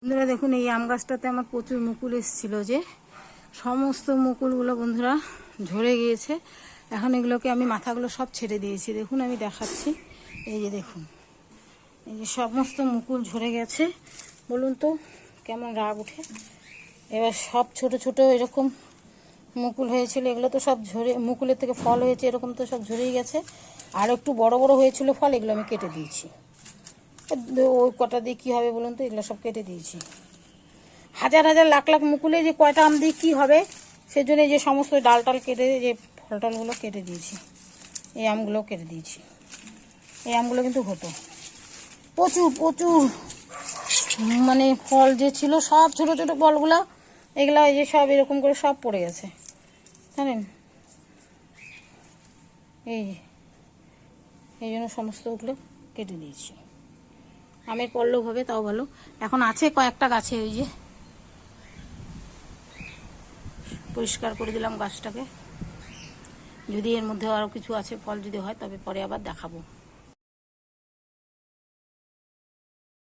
বন্ধুরা দেখুন, এই আম গাছটাতে আমার প্রচুর মুকুল এসেছিল, যে সমস্ত মুকুলগুলো বন্ধুরা ঝরে গিয়েছে। এখন এগুলোকে আমি মাথাগুলো সব ছেড়ে দিয়েছি। দেখুন আমি দেখাচ্ছি, এই যে দেখুন, এই যে সমস্ত মুকুল ঝরে গেছে। বলুন তো কেমন রাগ উঠে। এবার সব ছোট ছোট এরকম মুকুল হয়েছিল, এগুলো তো সব ঝরে, মুকুলের থেকে ফল হয়েছে এরকম, তো সব ঝরেই গেছে। আর একটু বড় বড় হয়েছিল ফল, এগুলো আমি কেটে দিয়েছি। ওই কটা দিয়ে কী হবে বলুন তো, এগুলো সব কেটে দিয়েছি। হাজার হাজার লাখ লাখ মুকুলে যে কয়টা আম দিয়ে কী হবে, সেজন্য যে সমস্ত ডাল টাল কেটে, যে ফল টলগুলো কেটে দিয়েছি। এই আমগুলো কেটে দিয়েছি। এই আমগুলো কিন্তু হতো প্রচুর প্রচুর, মানে ফল যে ছিল সব ছোটো ছোটো ফলগুলো, এগুলো এই যে সব এরকম করে সব পড়ে গেছে, জানেন। এই জন্য সমস্ত ওগুলো কেটে দিয়েছি। আমের পল্লব হবে তাও ভালো। এখন আছে কয়েকটা গাছে, ওই যে পরিষ্কার করে দিলাম গাছটাকে। যদি এর মধ্যে আরও কিছু আছে ফল যদি হয়, তবে পরে আবার দেখাবো।